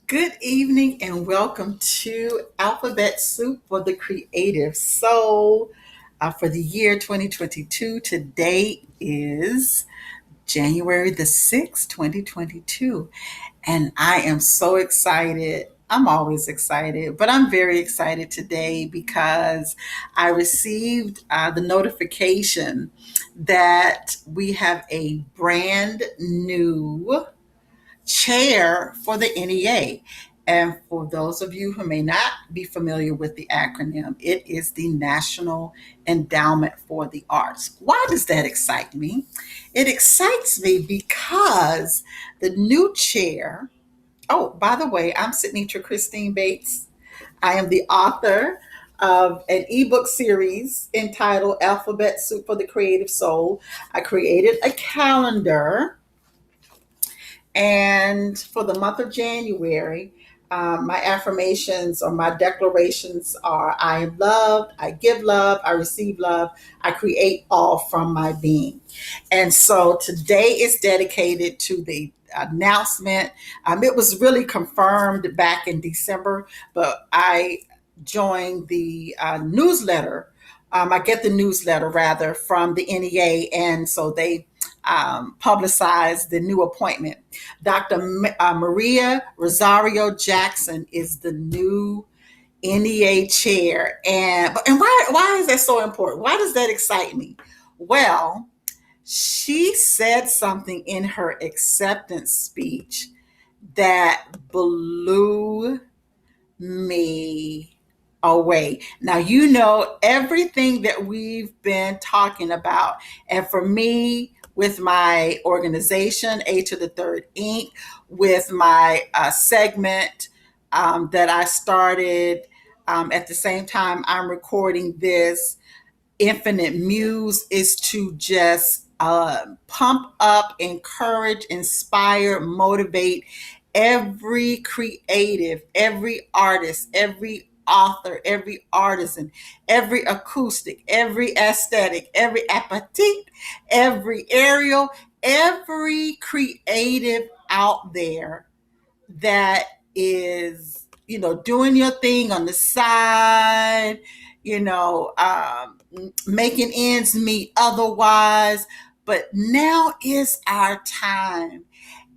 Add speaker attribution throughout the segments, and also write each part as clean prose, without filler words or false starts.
Speaker 1: Good evening and welcome to Alphabet Soup for the Creative Soul for the year 2022. Today is January the 6th, 2022. And I am so excited. I'm always excited, but I'm very excited today because I received the notification that we have a brand new chair for the NEA. And for those of you who may not be familiar with the acronym, it is the National Endowment for the Arts. Why does that excite me? It excites me because the new chair, oh, by the way, I'm Sidney Christine Bates. I am the author of an ebook series entitled Alphabet Soup for the Creative Soul. I created a calendar, and for the month of January, my affirmations or my declarations are: I am loved, I give love, I receive love, I create all from my being. And so today is dedicated to the announcement. It was really confirmed back in December, but I joined the newsletter. I get the newsletter rather from the NEA, and so they publicized the new appointment. Dr. Maria Rosario Jackson is the new NEA chair. And why is that so important? Why does that excite me? Well, she said something in her acceptance speech that blew me away. Now, you know everything that we've been talking about. And for me, with my organization, A to the Third Inc., with my segment that I started at the same time I'm recording this, Infinite Muse, is to just pump up, encourage, inspire, motivate every creative, every artist, every author, every artisan, every acoustic, every aesthetic, every apatite, every aerial, every creative out there that is, doing your thing on the side, making ends meet otherwise. But now is our time.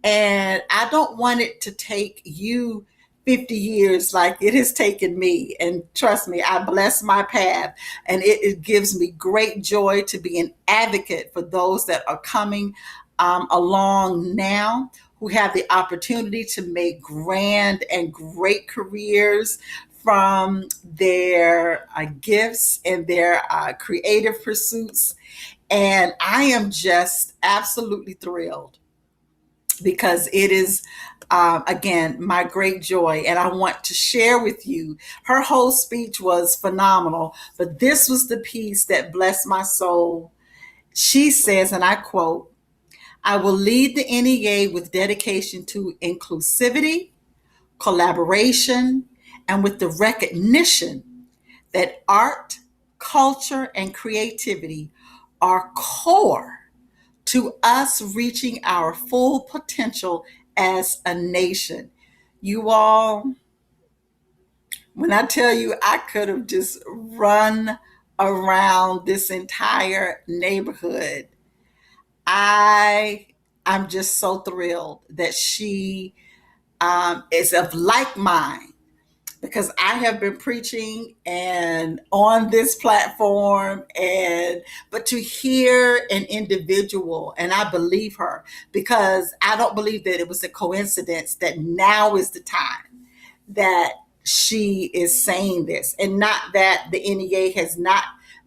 Speaker 1: And I don't want it to take you 50 years like it has taken me. And trust me, I bless my path. And it gives me great joy to be an advocate for those that are coming along now, who have the opportunity to make grand and great careers from their gifts and their creative pursuits. And I am just absolutely thrilled because it is, again, my great joy. And I want to share with you. Her whole speech was phenomenal, but this was the piece that blessed my soul. She says, and I quote, I will lead the NEA with dedication to inclusivity, collaboration, and with the recognition that art, culture, and creativity are core to us reaching our full potential as a nation. You all, when I tell you I could have just run around this entire neighborhood, I I'm just so thrilled that she is of like mind, because I have been preaching and on this platform, and but to hear an individual, and I believe her, because I don't believe that it was a coincidence that now is the time that she is saying this. And not that the NEA has not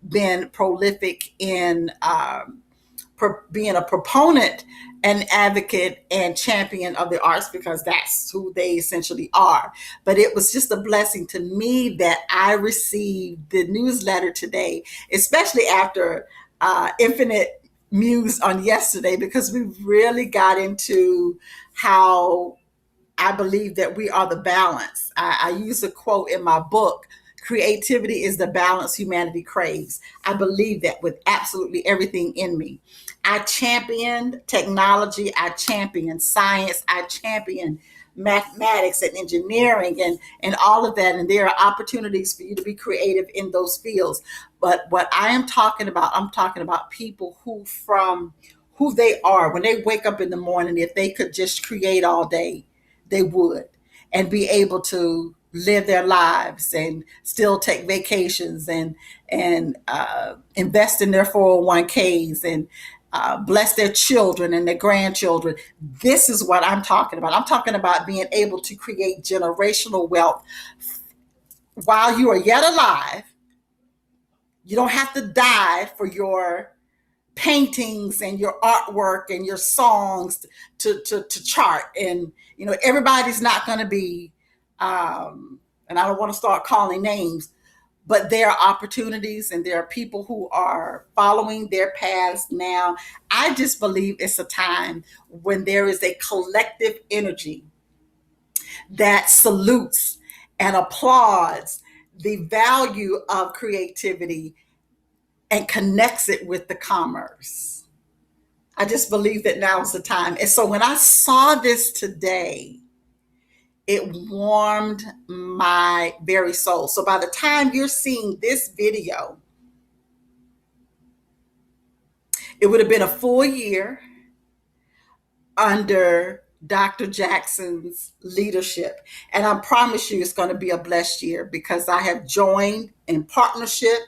Speaker 1: been prolific in being a proponent and advocate and champion of the arts, because that's who they essentially are. But it was just a blessing to me that I received the newsletter today, especially after Infinite Muse on yesterday, because we really got into how I believe that we are the balance. I use a quote in my book: creativity is the balance humanity craves. I believe that with absolutely everything in me. I championed technology, I championed science, I championed mathematics and engineering and all of that. And there are opportunities for you to be creative in those fields. But what I am talking about, I'm talking about people who, from who they are, when they wake up in the morning, if they could just create all day, they would, and be able to live their lives and still take vacations and invest in their 401ks and bless their children and their grandchildren. This is what I'm talking about. I'm talking about being able to create generational wealth while you are yet alive. You don't have to die for your paintings and your artwork and your songs to chart. And everybody's not going to be and I don't want to start calling names, but there are opportunities and there are people who are following their paths now. I just believe it's a time when there is a collective energy that salutes and applauds the value of creativity and connects it with the commerce. I just believe that now is the time. And so when I saw this today, it warmed my very soul. So by the time you're seeing this video, it would have been a full year under Dr. Jackson's leadership. And I promise you it's going to be a blessed year because I have joined in partnership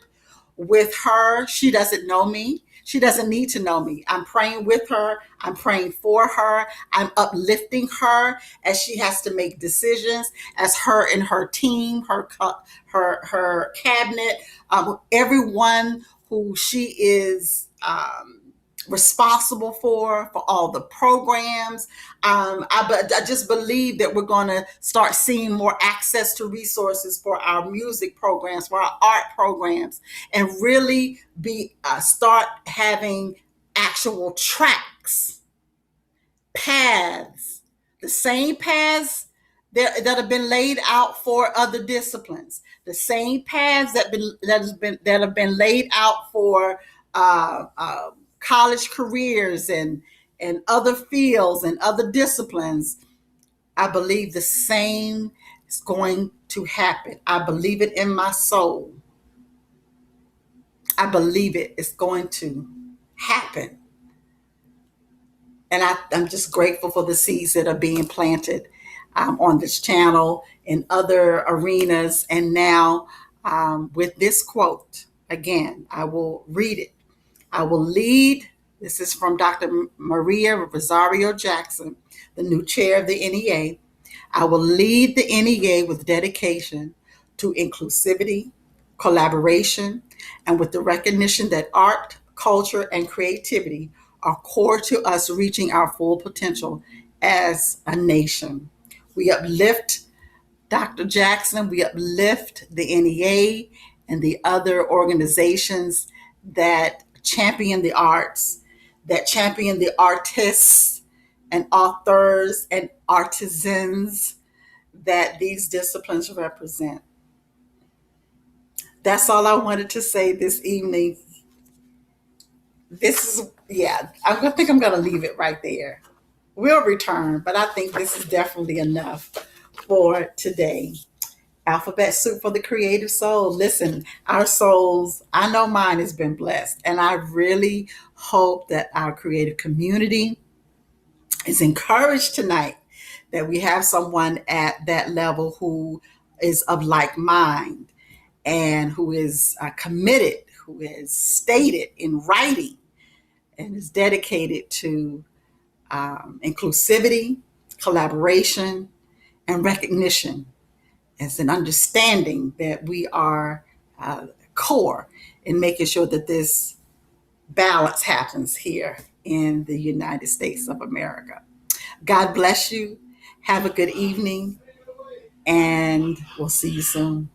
Speaker 1: with her. She doesn't know me. She doesn't need to know me. I'm praying with her. I'm praying for her. I'm uplifting her as she has to make decisions, as her and her team, her cabinet, everyone who she is responsible for all the programs. I just believe that we're going to start seeing more access to resources for our music programs, for our art programs, and really start having actual tracks, paths, the same paths that have been laid out for other disciplines, the same paths that have been laid out for college careers and other fields and other disciplines. I believe the same is going to happen. I believe it in my soul. I believe it is going to happen. And I'm just grateful for the seeds that are being planted on this channel, in other arenas. And now with this quote, again, I will read it. I will lead. This is from Dr. Maria Rosario Jackson, the new chair of the NEA. I will lead the NEA with dedication to inclusivity, collaboration, and with the recognition that art, culture, and creativity are core to us reaching our full potential as a nation. We uplift Dr. Jackson, we uplift the NEA and the other organizations that champion the arts, that champion the artists and authors and artisans that these disciplines represent. That's all I wanted to say this evening. I think I'm going to leave it right there. We'll return, but I think this is definitely enough for today. Alphabet soup for the creative soul. Listen, our souls, I know mine has been blessed, and I really hope that our creative community is encouraged tonight, that we have someone at that level who is of like mind and who is committed, who is stated in writing and is dedicated to inclusivity, collaboration, and recognition, as an understanding that we are core in making sure that this balance happens here in the United States of America. God bless you. Have a good evening, and we'll see you soon.